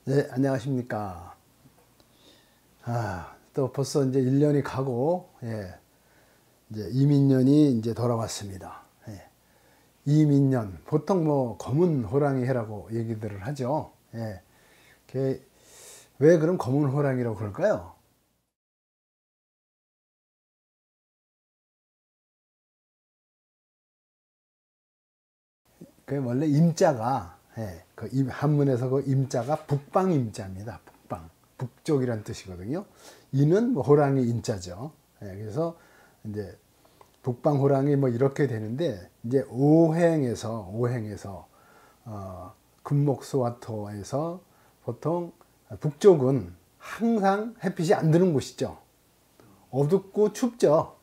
네, 안녕하십니까. 또 벌써 이제 1년이 가고, 이제 이민년이 이제 돌아왔습니다. 이민년, 보통 뭐 검은 호랑이 해라고 얘기들을 하죠. 왜 그럼 검은 호랑이라고 그럴까요? 그 원래 임자가, 그 한문에서 그 임자가 북방임자입니다. 북방. 북쪽이란 뜻이거든요. 이는 뭐 호랑이 인자죠. 그래서 이제 북방 호랑이 뭐 이렇게 되는데, 이제 오행에서 금목수화토에서 보통 북쪽은 항상 햇빛이 안 드는 곳이죠. 어둡고 춥죠.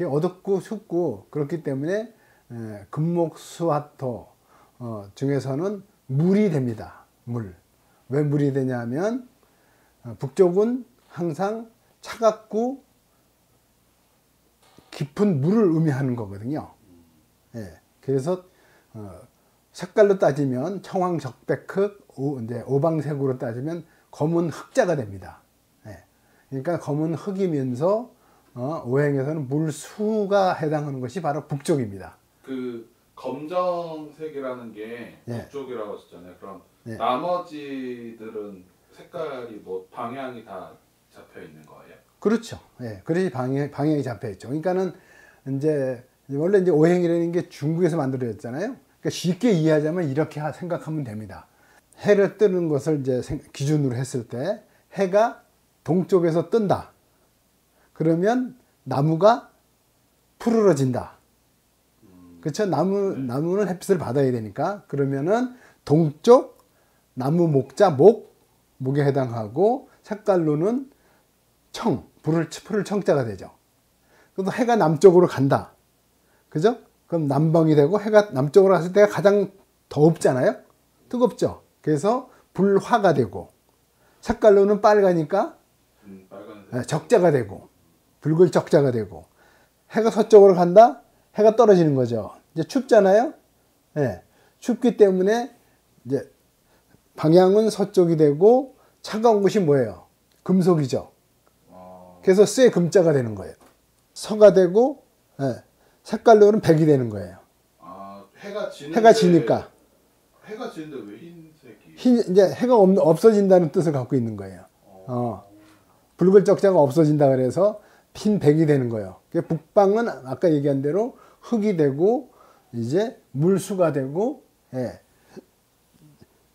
어둡고 춥고 그렇기 때문에 금목수화토 중에서는 물이 됩니다. 물. 왜 물이 되냐면 북쪽은 항상 차갑고 깊은 물을 의미하는 거거든요. 그래서 색깔로 따지면 청황적백흑, 이제 오방색으로 따지면 검은 흑자가 됩니다. 그러니까 검은 흑이면서 오행에서는 물수가 해당하는 것이 바로 북쪽입니다. 그 검정색이라는 게 북쪽이라고 하셨잖아요. 그럼 나머지들은 색깔이 뭐 방향이 다 잡혀 있는 거예요? 그렇죠. 그래서 방향이 잡혀 있죠. 그러니까는 이제 원래 이제 오행이라는 게 중국에서 만들어졌잖아요. 그러니까 쉽게 이해하자면 이렇게 생각하면 됩니다. 해를 뜨는 것을 이제 기준으로 했을 때 해가 동쪽에서 뜬다. 그러면 나무가 푸르러진다. 그렇죠? 나무는 햇빛을 받아야 되니까. 그러면은 동쪽 나무 목자 목에 해당하고 색깔로는 풀을 청자가 되죠. 그래도 해가 남쪽으로 간다. 그죠? 그럼 남방이 되고 해가 남쪽으로 갔을 때가 가장 덥잖아요? 뜨겁죠? 그래서 불화가 되고 색깔로는 빨가니까 적자가 되고 붉을 적자가 되고 해가 서쪽으로 간다? 해가 떨어지는 거죠. 이제 춥잖아요? 춥기 때문에 이제 방향은 서쪽이 되고 차가운 곳이 뭐예요? 금속이죠. 그래서 쇠 금자가 되는 거예요. 서가 되고 색깔로는 백이 되는 거예요. 해가 지니까. 해가 지는데 왜 흰색이? 이제 해가 없어진다는 뜻을 갖고 있는 거예요. 붉을 적자가 없어진다 그래서 흰 백이 되는 거예요. 북방은 아까 얘기한 대로 흙이 되고 이제 물수가 되고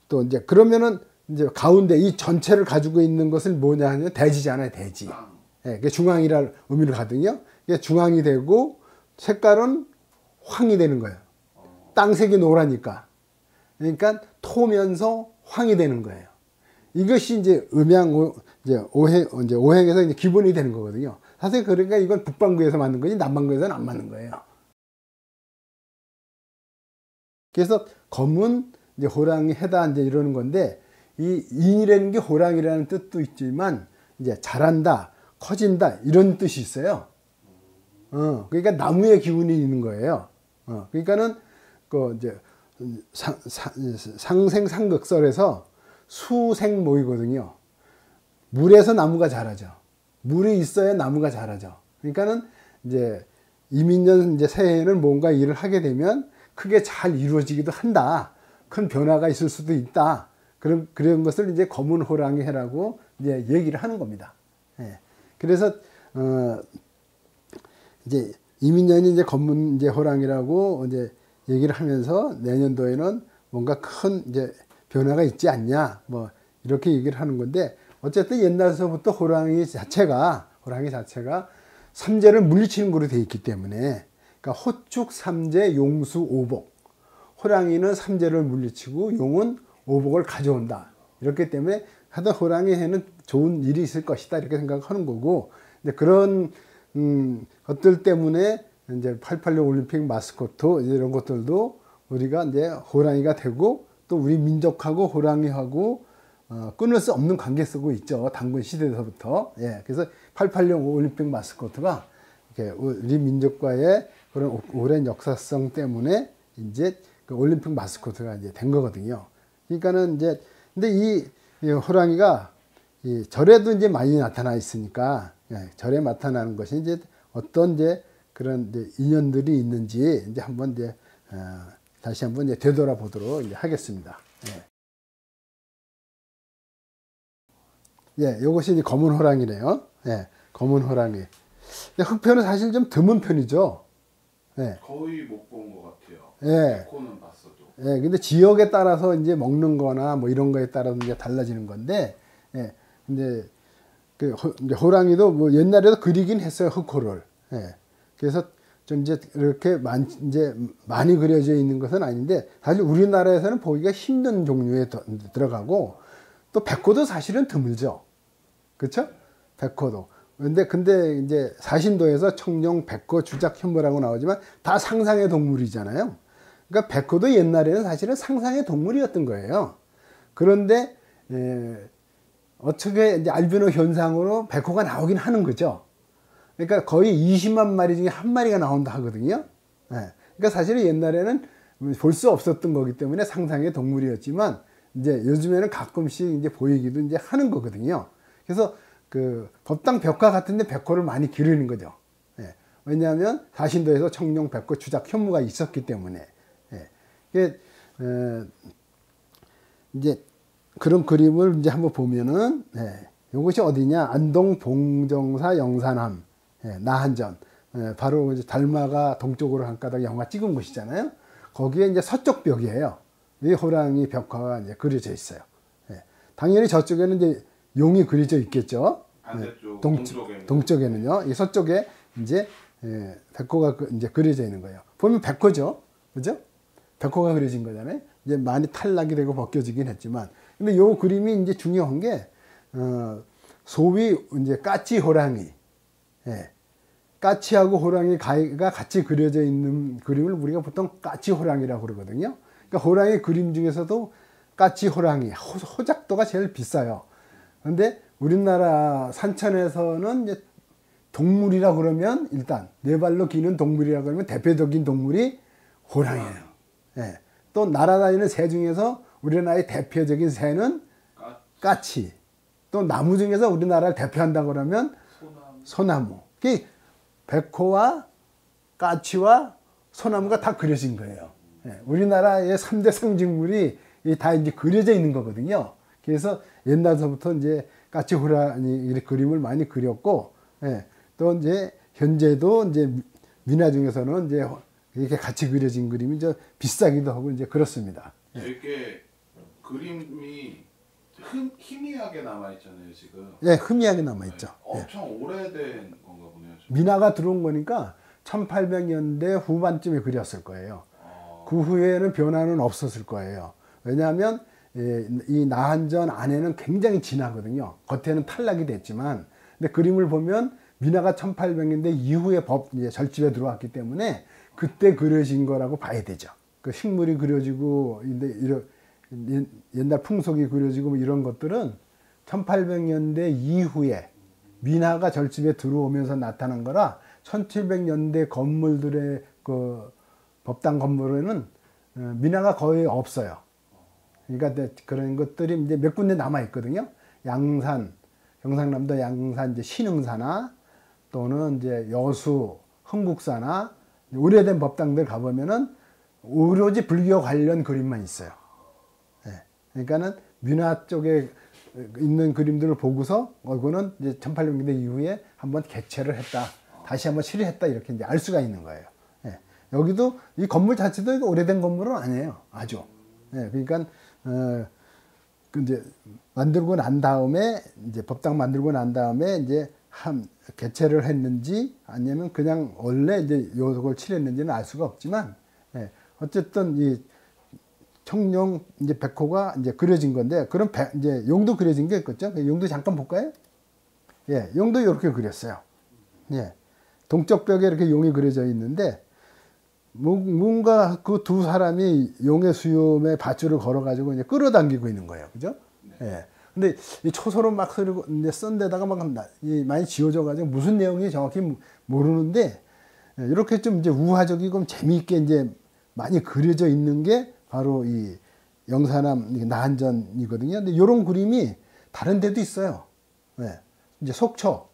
또 이제 그러면은 이제 가운데 이 전체를 가지고 있는 것을 뭐냐 하면 대지잖아요. 대지. 중앙이라는 의미를 가거든요. 중앙이 되고 색깔은 황이 되는 거예요. 땅색이 노라니까. 그러니까 토면서 황이 되는 거예요. 이것이 이제 오행에서 이제 기본이 되는 거거든요. 사실 그러니까 이건 북반구에서 만든 거지 남반구에서는 안 맞는 거예요. 그래서 검은 이제 호랑이 해다 이제 이러는 건데 이 인이라는 게 호랑이라는 뜻도 있지만 이제 자란다, 커진다 이런 뜻이 있어요. 그러니까 나무의 기운이 있는 거예요. 그러니까는 그 이제 상생상극설에서 수생모이거든요. 물에서 나무가 자라죠. 물이 있어야 나무가 자라죠. 그러니까는 이제 이민년 이제 새해에는 뭔가 일을 하게 되면 크게 잘 이루어지기도 한다. 큰 변화가 있을 수도 있다. 그런 것을 이제 검은 호랑이 해라고 이제 얘기를 하는 겁니다. 그래서 이제 이민년이 이제 검은 이제 호랑이라고 이제 얘기를 하면서 내년도에는 뭔가 큰 이제 변화가 있지 않냐 뭐 이렇게 얘기를 하는 건데 어쨌든 옛날서부터 호랑이 자체가 삼재를 물리치는 거로 되어 있기 때문에 그러니까 호축 삼재 용수 오복 호랑이는 삼재를 물리치고 용은 오복을 가져온다 이렇기 때문에 하여튼 호랑이 해는 좋은 일이 있을 것이다 이렇게 생각하는 거고 근데 그런 것들 때문에 이제 886 올림픽 마스코트 이런 것들도 우리가 이제 호랑이가 되고 또 우리 민족하고 호랑이하고 끊을 수 없는 관계 쓰고 있죠. 단군 시대에서부터. 그래서 886 올림픽 마스코트가 이렇게 우리 민족과의 그런 오랜 역사성 때문에 이제 그 올림픽 마스코트가 이제 된 거거든요. 그러니까는 이제 근데 이 호랑이가 이 절에도 이제 많이 나타나 있으니까, 예, 절에 나타나는 것이 이제 어떤 이제 그런 이제 인연들이 있는지 이제 한번 이제 다시 한번 이제 되돌아보도록 이제 하겠습니다. 예. 예, 요것이 이제 검은 호랑이네요. 예, 검은 호랑이. 흑표는 사실 좀 드문 편이죠. 예. 거의 못 본 것 같아요. 예. 코는 봤어도. 예, 근데 지역에 따라서 이제 먹는 거나 뭐 이런 거에 따라서 이제 달라지는 건데, 예, 근데 이제 호랑이도 뭐 옛날에도 그리긴 했어요, 흑호를. 예. 그래서 좀 이제 이렇게 이제 많이 그려져 있는 것은 아닌데, 사실 우리나라에서는 보기가 힘든 종류에 들어가고, 또 백호도 사실은 드물죠. 그렇죠? 백호도. 근데 이제 사신도에서 청룡, 백호, 주작, 현무라고 나오지만 다 상상의 동물이잖아요. 그러니까 백호도 옛날에는 사실은 상상의 동물이었던 거예요. 그런데 어떻게 이제 알비노 현상으로 백호가 나오긴 하는 거죠. 그러니까 거의 20만 마리 중에 한 마리가 나온다 하거든요. 그러니까 사실은 옛날에는 볼 수 없었던 거기 때문에 상상의 동물이었지만 이제 요즘에는 가끔씩 이제 보이기도 이제 하는 거거든요. 그래서 그 법당 벽화 같은데 백호를 많이 기르는 거죠. 왜냐하면 사신도에서 청룡, 백호, 주작, 현무가 있었기 때문에. 이제 그런 그림을 이제 한번 보면은, 이것이 어디냐? 안동 봉정사 영산함, 나한전. 바로 이제 달마가 동쪽으로 한 가닥 영화 찍은 곳이잖아요. 거기에 이제 서쪽 벽이에요. 이 호랑이 벽화가 이제 그려져 있어요. 당연히 저쪽에는 이제 용이 그려져 있겠죠. 반대쪽 동쪽에는요. 이 서쪽에 이제 백호가 이제 그려져 있는 거예요. 보면 백호죠, 그죠? 백호가 그려진 거잖아요. 이제 많이 탈락이 되고 벗겨지긴 했지만, 근데 요 그림이 이제 중요한 게 소위 이제 까치 호랑이, 까치하고 호랑이가 같이 그려져 있는 그림을 우리가 보통 까치 호랑이라고 그러거든요. 그러니까 호랑이 그림 중에서도 까치 호랑이, 호작도가 제일 비싸요. 그런데 우리나라 산천에서는 이제 동물이라 그러면 일단 네 발로 기는 동물이라 그러면 대표적인 동물이 호랑이에요. 또 날아다니는 새 중에서 우리나라의 대표적인 새는 까치. 또 나무 중에서 우리나라를 대표한다고 그러면 소나무. 백호와 까치와 소나무가 다 그려진 거예요. 우리나라의 3대 상징물이 다 이제 그려져 있는 거거든요. 그래서 옛날서부터 이제 까치 호랑이 그림을 많이 그렸고, 또 이제 현재도 이제 민화 중에서는 이제 이렇게 같이 그려진 그림이 이제 비싸기도 하고 이제 그렇습니다. 되게 그림이 희미하게 남아 있잖아요, 지금. 예, 희미하게 남아 있죠. 엄청 오래된 건가 보네요. 민화가 들어온 거니까 1800년대 후반쯤에 그렸을 거예요. 그 후에는 변화는 없었을 거예요. 왜냐하면 이 나한전 안에는 굉장히 진하거든요. 겉에는 탈락이 됐지만, 근데 그림을 보면 민화가 1800년대 이후에 이제 절집에 들어왔기 때문에 그때 그려진 거라고 봐야 되죠. 그 식물이 그려지고, 옛날 풍속이 그려지고 뭐 이런 것들은 1800년대 이후에 민화가 절집에 들어오면서 나타난 거라 1700년대 건물들의 그 법당 건물에는 민화가 거의 없어요. 그러니까 그런 것들이 이제 몇 군데 남아 있거든요. 양산, 경상남도 양산 이제 신흥사나 또는 이제 여수, 흥국사나 오래된 법당들 가보면은 오로지 불교 관련 그림만 있어요. 그러니까는 민화 쪽에 있는 그림들을 보고서 이거는 이제 1800년대 이후에 한번 개최를 했다, 다시 한번 실현했다 이렇게 이제 알 수가 있는 거예요. 여기도 이 건물 자체도 오래된 건물은 아니에요, 아주. 그러니까 이제 만들고 난 다음에 이제 법당 만들고 난 다음에 이제 개최를 했는지 아니면 그냥 원래 이제 요걸 칠했는지는 알 수가 없지만, 어쨌든 이 청룡 이제 백호가 이제 그려진 건데, 그럼 이제 용도 그려진 게 있겠죠? 용도 잠깐 볼까요? 용도 이렇게 그렸어요. 동쪽 벽에 이렇게 용이 그려져 있는데, 뭔가 그 두 사람이 용의 수염에 밧줄을 걸어가지고 이제 끌어당기고 있는 거예요. 그죠? 근데 이 초소를 막 쓰고 이제 쓴 데다가 막 많이 지워져가지고 무슨 내용이 정확히 모르는데, 이렇게 좀 이제 우화적이고 재미있게 이제 많이 그려져 있는 게 바로 이 영산함 나한전이거든요. 근데 이런 그림이 다른 데도 있어요. 네. 이제 속초,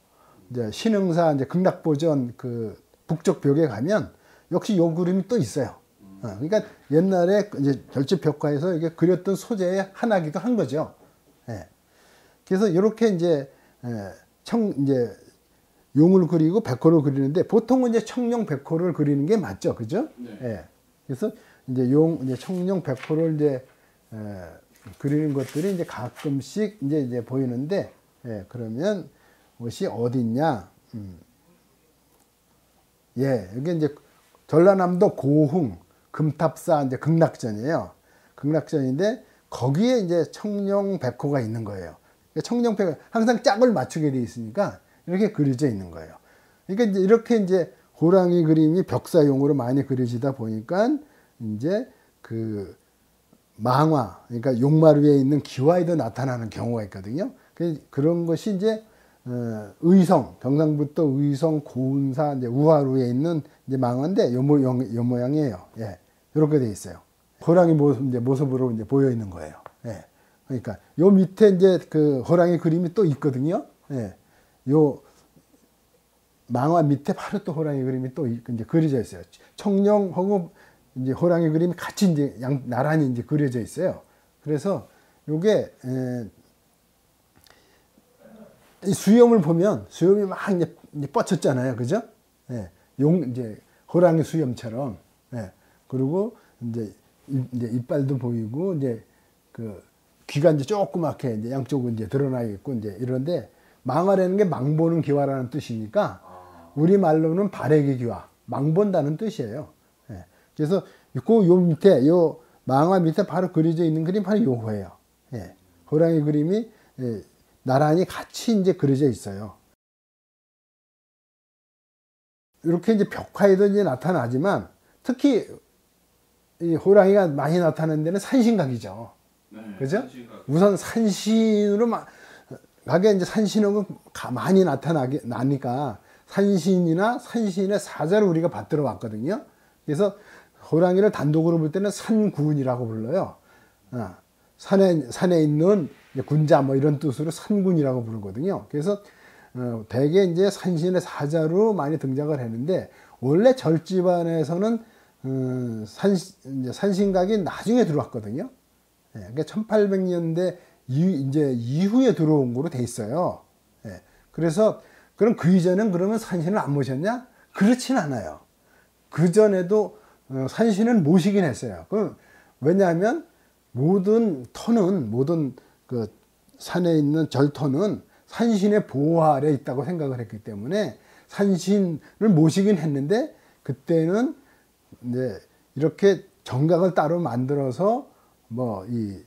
이제 신흥사 이제 극락보전 그 북쪽 벽에 가면 역시 요 그림이 또 있어요. 그러니까 옛날에 이제 절집 벽화에서 이게 그렸던 소재의 하나기도 한 거죠. 예. 그래서 이렇게 이제 이제 용을 그리고 백호를 그리는데 보통은 이제 청룡 백호를 그리는 게 맞죠, 그죠? 네. 예. 그래서 이제 이제 청룡 백호를 이제 그리는 것들이 이제 가끔씩 이제 보이는데, 예. 그러면 것이 어딨냐? 예, 이게 이제 전라남도 고흥 금탑사 이제 극락전이에요. 극락전인데 거기에 이제 청룡 백호가 있는 거예요. 청룡 백호 항상 짝을 맞추게 돼 있으니까 이렇게 그려져 있는 거예요. 그러니까 이제 이렇게 이제 호랑이 그림이 벽사용으로 많이 그려지다 보니까 이제 그 망화, 그러니까 용말 위에 있는 기와에도 나타나는 경우가 있거든요. 그런 것이 이제 의성, 경상북도 의성 고운사 이제 우하루에 있는 이제 망화인데 요 모양이에요. 예. 이렇게 돼 있어요. 호랑이 모습으로 이제 보여 있는 거예요. 예. 그러니까 요 밑에 이제 그 호랑이 그림이 또 있거든요. 예. 요 망화 밑에 바로 또 호랑이 그림이 또 이제 그려져 있어요. 청룡하고 이제 호랑이 그림이 같이 이제 나란히 이제 그려져 있어요. 그래서 요게 이 수염을 보면 수염이 막 이제 뻗쳤잖아요, 그죠? 예. 이제 호랑이 수염처럼. 예. 그리고 이제 이빨도 보이고 이제 그 귀가 이제 조그맣게 이제 양쪽으로 이제 드러나 있고 이제 이런데 망화라는 게 망보는 기와라는 뜻이니까 우리 말로는 발해기 기와, 망본다는 뜻이에요. 예. 그래서 요 밑에 요 망화 밑에 바로 그려져 있는 그림 바로 요거예요. 예. 호랑이 그림이 나란히 같이 이제 그려져 있어요. 이렇게 이제 벽화에도 이제 나타나지만 특히 이 호랑이가 많이 나타나는 데는 산신각이죠. 네, 그죠? 산신각. 우선 산신으로 가게 이제 산신은 많이 나니까 산신이나 산신의 사자를 우리가 받들어 왔거든요. 그래서 호랑이를 단독으로 볼 때는 산군이라고 불러요. 산에 있는 군자 뭐 이런 뜻으로 산군이라고 부르거든요. 그래서 대개 이제 산신의 사자로 많이 등장을 했는데 원래 절집안에서는 산신각이 나중에 들어왔거든요. 예, 그러니까 1800년대 이제 이후에 들어온 거로 돼 있어요. 예, 그래서 그럼 그 이전엔 그러면 산신을 안 모셨냐? 그렇진 않아요. 그 전에도 산신은 모시긴 했어요. 왜냐하면 모든 그 산에 있는 절터는 산신의 보호 아래 있다고 생각을 했기 때문에 산신을 모시긴 했는데 그때는 이제 이렇게 정각을 따로 만들어서 뭐 이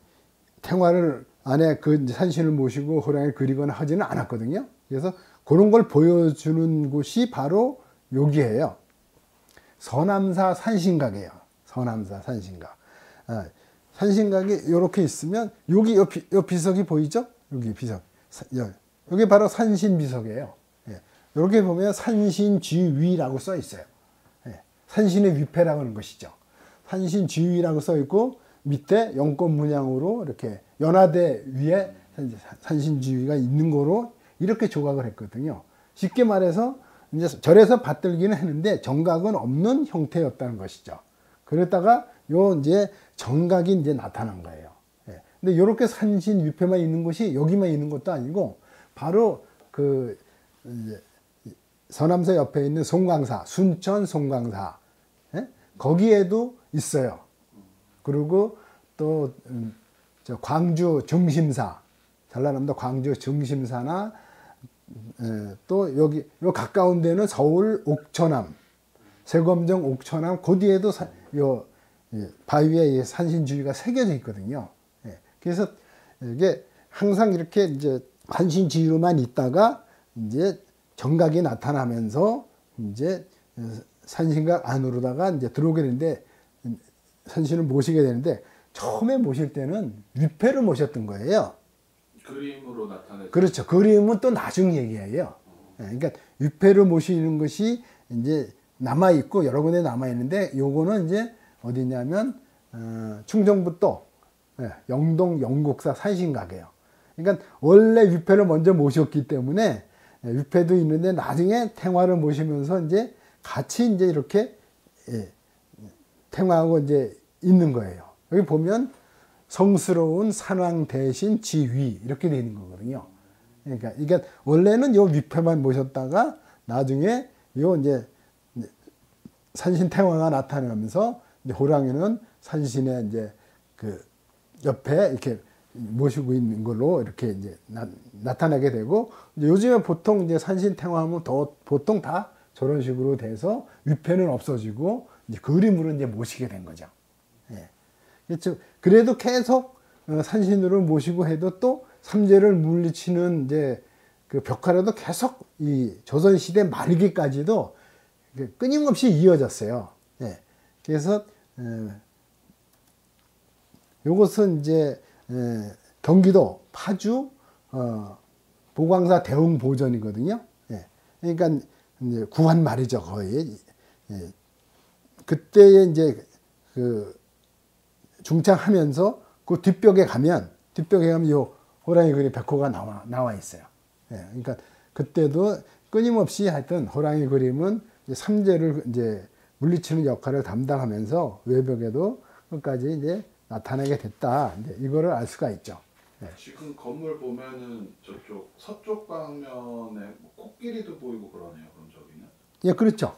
태화를 안에 그 산신을 모시고 호랑이를 그리거나 하지는 않았거든요. 그래서 그런 걸 보여주는 곳이 바로 여기예요. 서남사 산신각이에요. 서남사 산신각. 산신각이 이렇게 있으면 여기 요 비석이 보이죠? 여기 비석. 여기 바로 산신비석이에요. 예. 이렇게 보면 산신지위라고 써 있어요. 예. 산신의 위패라고 하는 것이죠. 산신지위라고 써 있고 밑에 영권 문양으로 이렇게 연화대 위에 산신지위가 있는 거로 이렇게 조각을 했거든요. 쉽게 말해서 이제 절에서 받들기는 했는데 정각은 없는 형태였다는 것이죠. 그랬다가 요 이제 정각이 이제 나타난 거예요. 예. 근데 이렇게 산신 위패만 있는 곳이 여기만 있는 것도 아니고 바로 그 이제 서남사 옆에 있는 송광사, 순천 송광사, 예? 거기에도 있어요. 그리고 또 광주 정심사, 전라남도 광주 정심사나 또 여기 요 가까운 데는 서울 옥천암, 세검정 옥천암 그 뒤에도 요 바위에 산신주의가 새겨져 있거든요. 예. 그래서 이게 항상 이렇게 이제 산신지위로만 있다가 이제 정각이 나타나면서 이제 산신각 안으로다가 이제 들어오게 되는데 산신을 모시게 되는데 처음에 모실 때는 위패를 모셨던 거예요. 그림으로 나타내죠. 그렇죠. 그림은 또 나중 얘기예요. 그러니까 위패를 모시는 것이 이제 남아 있고 여러 군데 남아 있는데 요거는 이제 어디냐면 충청북도 영동 영국사 산신각이에요. 그러니까 원래 위패를 먼저 모셨기 때문에 위패도 있는데 나중에 탱화를 모시면서 이제 같이 이제 이렇게 탱화하고 이제 있는 거예요. 여기 보면 성스러운 산왕 대신 지위 이렇게 되어 있는 거거든요. 그러니까 이게 원래는 요 위패만 모셨다가 나중에 요 이제 산신 탱화가 나타나면서 이제 호랑이는 산신의 이제 그 옆에 이렇게 모시고 있는 걸로 이렇게 이제 나타나게 되고, 이제 요즘에 보통 이제 산신 탱화하면 보통 다 저런 식으로 돼서 위패는 없어지고 이제 그림으로 이제 모시게 된 거죠. 예. 그렇죠. 그래도 계속 산신으로 모시고 해도 또 삼재를 물리치는 이제 그 벽화라도 계속 이 조선시대 말기까지도 끊임없이 이어졌어요. 예. 그래서 요것은 이제 경기도 파주 보광사 대웅보전이거든요. 예. 그러니까 이제 구한 말이죠, 거의. 예. 그때에 이제 그 중창하면서 그 뒷벽에 가면 요 호랑이 그림 벽화가 나와 있어요. 예. 그러니까 그때도 끊임없이 하여튼 호랑이 그림은 삼재를 이제 물리치는 역할을 담당하면서 외벽에도 끝까지 이제 나타나게 됐다. 이제 이거를 알 수가 있죠. 예. 지금 건물 보면은 저쪽 서쪽 방면에 뭐 코끼리도 보이고 그러네요. 그럼 저기는. 예, 그렇죠.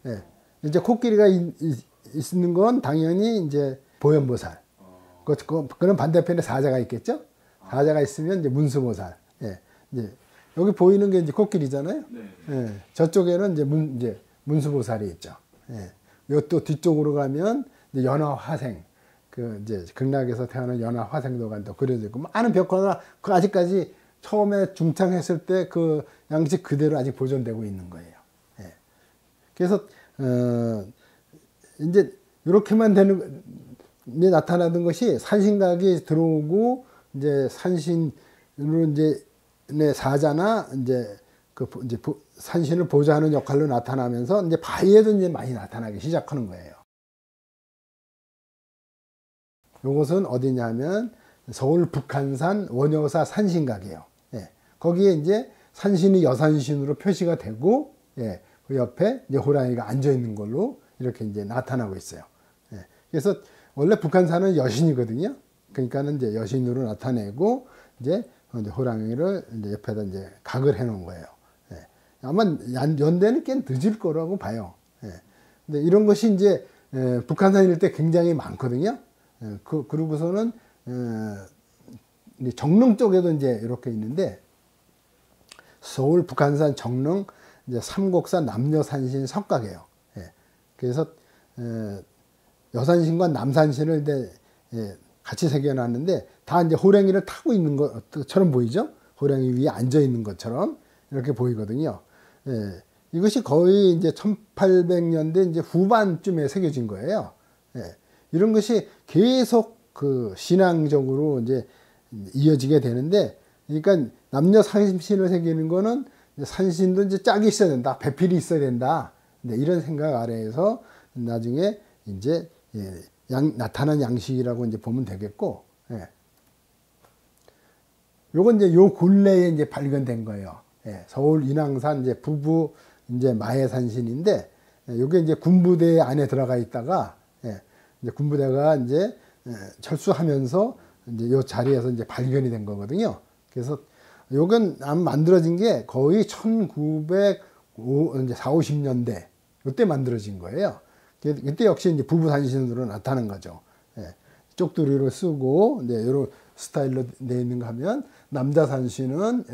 예. 이제 코끼리가 있는 건 당연히 이제 보현보살. 그런 반대편에 사자가 있겠죠. 사자가 있으면 이제 문수보살. 예. 이제 여기 보이는 게 이제 코끼리잖아요. 네. 예. 저쪽에는 이제 문수보살이 있죠. 예. 또 뒤쪽으로 가면 이제 연화화생. 그 이제 극락에서 태어난 연화화생도 간다 그려져 있고 많은 벽화가 그 아직까지 처음에 중창했을 때 그 양식 그대로 아직 보존되고 있는 거예요. 예. 그래서 이제 이렇게만 되는 이제 나타나던 것이 산신각이 들어오고 이제 산신으로 이제 사자나 이제 이제 산신을 보좌하는 역할로 나타나면서 이제 바위에도 이제 많이 나타나기 시작하는 거예요. 요것은 어디냐면 서울 북한산 원효사 산신각이에요. 예. 거기에 이제 산신이 여산신으로 표시가 되고, 예. 그 옆에 이제 호랑이가 앉아 있는 걸로 이렇게 이제 나타나고 있어요. 예. 그래서 원래 북한산은 여신이거든요. 그러니까는 이제 여신으로 나타내고 이제 호랑이를 이제 옆에다 이제 각을 해 놓은 거예요. 예. 아마 연대는 꽤 늦을 거라고 봐요. 예. 근데 이런 것이 이제 북한산일 때 굉장히 많거든요. 그러고서는 정릉 쪽에도 이제 이렇게 있는데 서울 북한산 정릉 이제 삼곡산 남여산신 석각이에요. 예. 그래서 여산신과 남산신을 이제 같이 새겨놨는데 다 이제 호랑이를 타고 있는 것처럼 보이죠? 호랑이 위에 앉아 있는 것처럼 이렇게 보이거든요. 예. 이것이 거의 이제 1800년대 이제 후반쯤에 새겨진 거예요. 예. 이런 것이 계속 그 신앙적으로 이제 이어지게 되는데, 그러니까 남녀 산신을 새기는 거는 산신도 이제 짝이 있어야 된다, 배필이 있어야 된다, 이런 생각 아래에서 나중에 이제 나타난 양식이라고 이제 보면 되겠고, 예. 요건 이제 요 근래에 이제 발견된 거예요. 예. 서울 인왕산 이제 부부 이제 마해산신인데, 요게 이제 군부대 안에 들어가 있다가, 예. 이제 군부대가 이제 철수하면서 이제 요 자리에서 이제 발견이 된 거거든요. 그래서 요건 만들어진 게 거의 1940, 50년대 이때 만들어진 거예요. 그때 역시 이제 부부산신으로 나타난 거죠. 예. 쪽두리로 쓰고 이제 이런 스타일로 되어 있는 거 하면 남자 산신은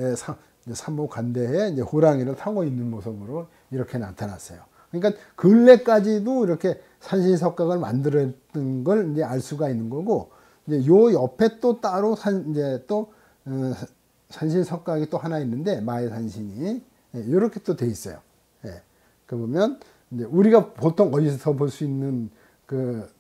삼복관대에 이제 호랑이를 타고 있는 모습으로 이렇게 나타났어요. 그러니까 근래까지도 이렇게 산신석각을 만들었던 걸 이제 알 수가 있는 거고, 이제 요 옆에 또 따로 산신석각이 또 하나 있는데 마해산신이 이렇게 또 돼 있어요. 예. 그 보면 이제 우리가 보통 어디서 볼 수 있는 그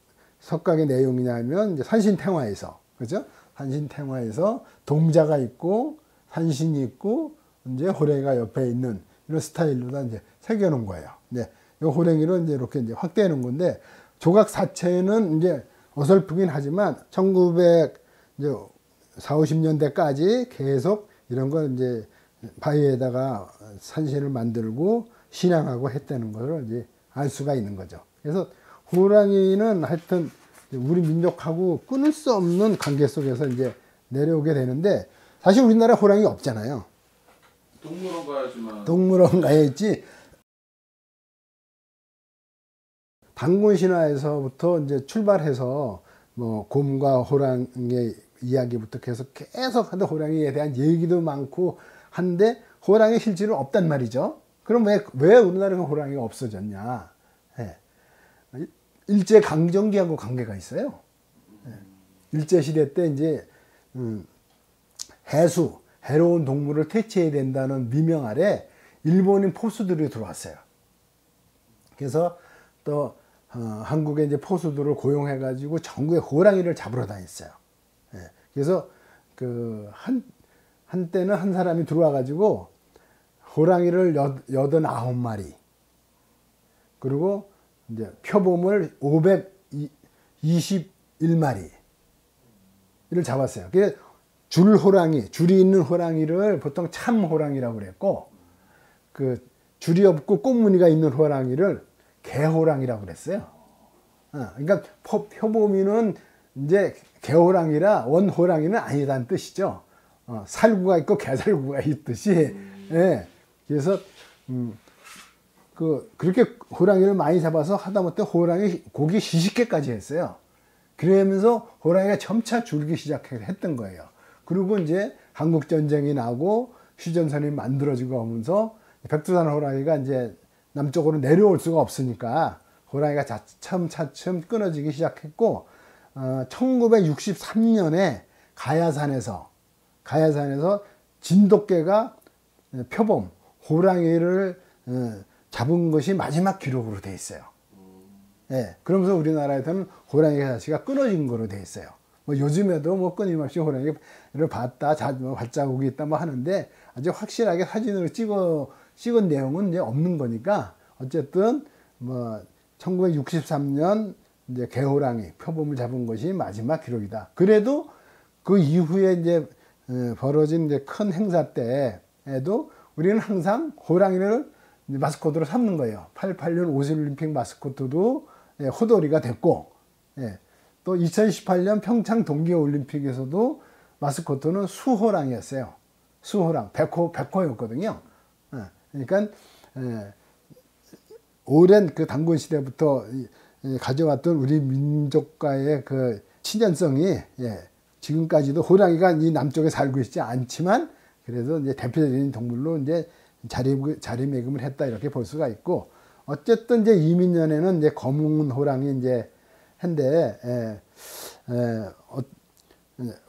석각의 내용이냐면 이제 산신탱화에서, 그죠? 산신탱화에서 동자가 있고 산신이 있고 이제 호랑이가 옆에 있는 이런 스타일로 이제 새겨놓은 거예요. 네. 이 호랑이를 이제 이렇게 이제 확대해 놓은 건데, 조각 사체는 이제 어설프긴 하지만 이제 4, 50년대까지 계속 이런 거 이제 바위에다가 산신을 만들고 신앙하고 했다는 것을 이제 알 수가 있는 거죠. 그래서 호랑이는 하여튼 우리 민족하고 끊을 수 없는 관계 속에서 이제 내려오게 되는데, 사실 우리나라에 호랑이 없잖아요. 동물원 가야지만. 동물원 가야지. 단군 신화에서부터 이제 출발해서 뭐 곰과 호랑이의 이야기부터 계속 하는데 호랑이에 대한 얘기도 많고 한데 호랑이 실제로 없단 말이죠. 그럼 왜 우리나라에 호랑이가 없어졌냐? 예. 일제 강점기하고 관계가 있어요. 예. 일제 시대 때 이제 해로운 동물을 퇴치해야 된다는 미명 아래 일본인 포수들이 들어왔어요. 그래서 또 한국에 이제 포수들을 고용해 가지고 전국에 호랑이를 잡으러 다녔어요. 예. 그래서 그 한때는 한 사람이 들어와 가지고 호랑이를 89마리, 그리고 이제 표범을 521마리를 잡았어요. 그게 줄이 있는 호랑이를 보통 참 호랑이라고 그랬고, 그 줄이 없고 꽃무늬가 있는 호랑이를 개호랑이라고 그랬어요. 그러니까 표범이는 이제 개호랑이라 원호랑이는 아니다는 뜻이죠. 살구가 있고 개살구가 있듯이. 예. 그래서 그렇게 호랑이를 많이 잡아서 하다못해 호랑이 고기 시식회까지 했어요. 그러면서 호랑이가 점차 줄기 시작했던 거예요. 그리고 이제 한국 전쟁이 나고 휴전선이 만들어지고 하면서 백두산 호랑이가 이제 남쪽으로 내려올 수가 없으니까 호랑이가 차츰 끊어지기 시작했고, 1963년에 가야산에서 진돗개가 표범 호랑이를 잡은 것이 마지막 기록으로 돼 있어요. 예, 그러면서 우리나라에서는 호랑이 자체가 끊어진 거로 돼 있어요. 뭐 요즘에도 뭐 끊임없이 호랑이를 봤다, 발자국이 있다 뭐 하는데, 아주 확실하게 사진으로 찍은 내용은 이제 없는 거니까, 어쨌든 뭐 1963년 이제 개호랑이 표범을 잡은 것이 마지막 기록이다. 그래도 그 이후에 이제 벌어진 이제 큰 행사 때에도 우리는 항상 호랑이를 마스코트로 삼는 거예요. 88년 오슬올림픽 마스코트도 호돌이가 됐고, 또 2018년 평창 동계올림픽에서도 마스코트는 수호랑이었어요. 수호랑, 백호였거든요. 그러니까 오랜 그 단군 시대부터 가져왔던 우리 민족과의 그 친연성이, 지금까지도 호랑이가 이 남쪽에 살고 있지 않지만 그래도 이제 대표적인 동물로 이제 자리매김을 했다, 이렇게 볼 수가 있고, 어쨌든 이제 이민년에는 이제 검은 호랑이 이제 한데,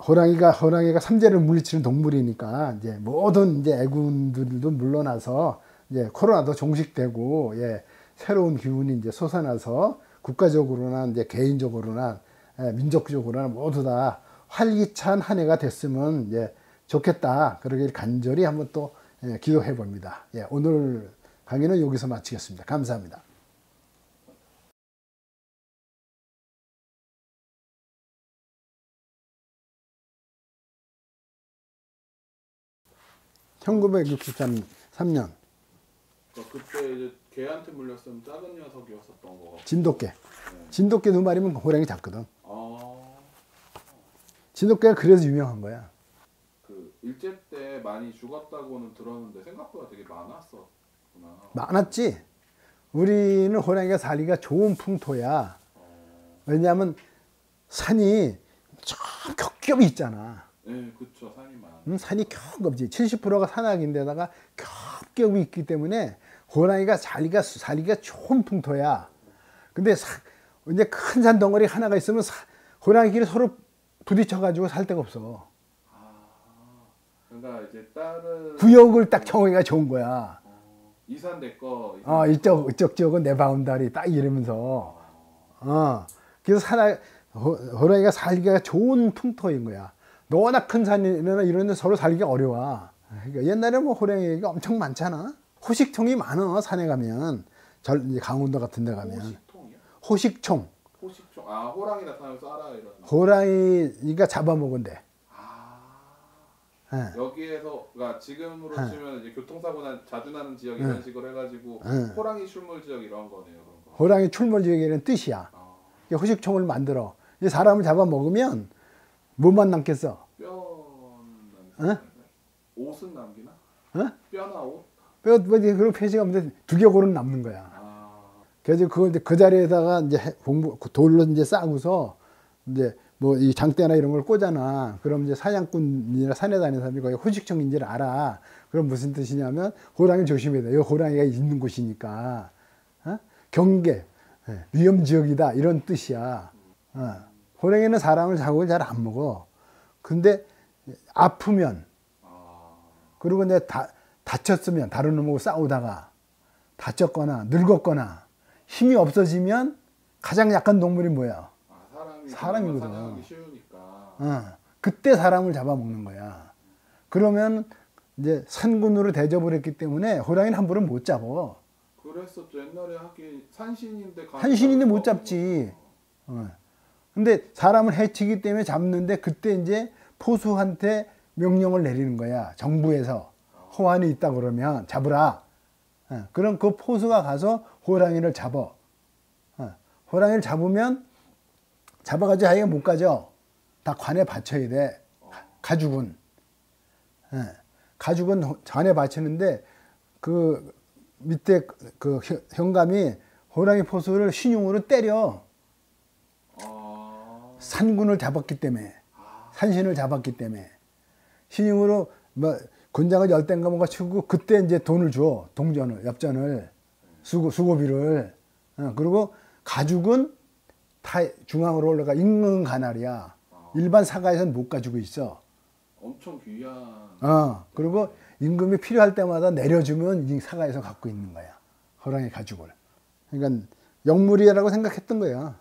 호랑이가 삼재를 물리치는 동물이니까 이제 모든 이제 애군들도 물러나서 이제 코로나도 종식되고, 새로운 기운이 이제 솟아나서 국가적으로나 이제 개인적으로나 민족적으로나 모두 다 활기찬 한 해가 됐으면 이제 좋겠다. 그러길 간절히 한번 또 기도해 봅니다. 오늘 강의는 여기서 마치겠습니다. 감사합니다. (1963년) 그때 이제 개한테 물렸으면 작은 녀석이었었던 거. 진돗개. 진돗개 2마리면 호랑이 작거든. 아. 진돗개가 그래서 유명한 거야. 그 일제 때 많이 죽었다고는 들었는데 생각보다 되게 많았었구나. 많았지. 우리는 호랑이가 살기가 좋은 풍토야. 왜냐하면 산이 저 겹겹이 있잖아. 네, 그렇죠. 산이 많아. 산이 겹겹이 70%가 산악인데다가 겹겹이 있기 때문에 호랑이가 살기가 좋은 풍토야. 근데 이제 큰 산 덩어리 하나가 있으면 호랑이끼리 서로 부딪혀가지고 살 데가 없어. 그러니까 이제 다른 구역을 딱 정하기가 좋은 거야. 이 산 내 거. 이쪽 지역은 내 바운다리 딱 이러면서. 그래서 호랑이가 살기가 좋은 풍토인 거야. 너나 큰 산이나 이런 데 서로 살기가 어려워. 그러니까 옛날에 뭐 호랑이가 엄청 많잖아. 호식총이 많아, 산에 가면. 강원도 같은 데 가면. 호식통이요? 호식총. 호식종, 아 호랑이 나타나면서 알아 이런. 호랑이가 잡아먹은대. 여기에서 그러니까 지금으로 치면 이제 교통사고나 자주 나는 지역 이런 식으로 해가지고 호랑이 출몰 지역 이런 거네요. 그런 거. 호랑이 출몰 지역이라는 뜻이야. 호식총을 만들어. 이 사람을 잡아먹으면 뭐만 남겠어? 뼈는 남기나? 옷은 남기나? 뼈나 옷? 그런 표시가 없는데 두개골은 남는 거야. 그래서 그걸 이제 그 자리에다가 이제 돌로 이제 싸고서 이제 뭐 이 장대나 이런 걸 꽂아놔. 그럼 이제 사냥꾼이나 산에 다니는 사람이 거기 호식청인지를 알아. 그럼 무슨 뜻이냐면 호랑이 조심해야 돼. 여기 호랑이가 있는 곳이니까. 경계, 위험 지역이다 이런 뜻이야. 호랑이는 사람을 자국을 잘 안 먹어. 근데 아프면 그리고 내가 다쳤으면 다른 놈하고 싸우다가 다쳤거나 늙었거나 힘이 없어지면 가장 약한 동물이 뭐야? 사람이거든. 그때 사람을 잡아먹는 거야. 그러면 이제 산군으로 대접을 했기 때문에 호랑이는 함부로 못 잡아. 그랬었죠. 옛날에 하긴 산신인데 못 잡지. 근데 사람을 해치기 때문에 잡는데 그때 이제 포수한테 명령을 내리는 거야. 정부에서 호환이 있다 그러면 잡으라. 그럼 그 포수가 가서 호랑이를 잡아. 호랑이를 잡으면 잡아가지고 자기가 못 가죠. 다 관에 바쳐야 돼. 가죽은. 가죽은 관에 바치는데 그 밑에 그 현감이 호랑이 포수를 신용으로 때려. 산군을 잡았기 때문에. 산신을 잡았기 때문에. 신용으로 뭐 군장을 열댄가 뭔가 치고 그때 이제 돈을 줘. 동전을, 엽전을, 수고비를. 그리고 가죽은 다 중앙으로 올라가. 임금 가날이야. 일반 사가에서는 못 가지고 있어. 엄청 귀한. 그리고 임금이 필요할 때마다 내려주면 이 사가에서 갖고 있는 거야. 호랑이 가죽을. 그러니까 영물이라고 생각했던 거야.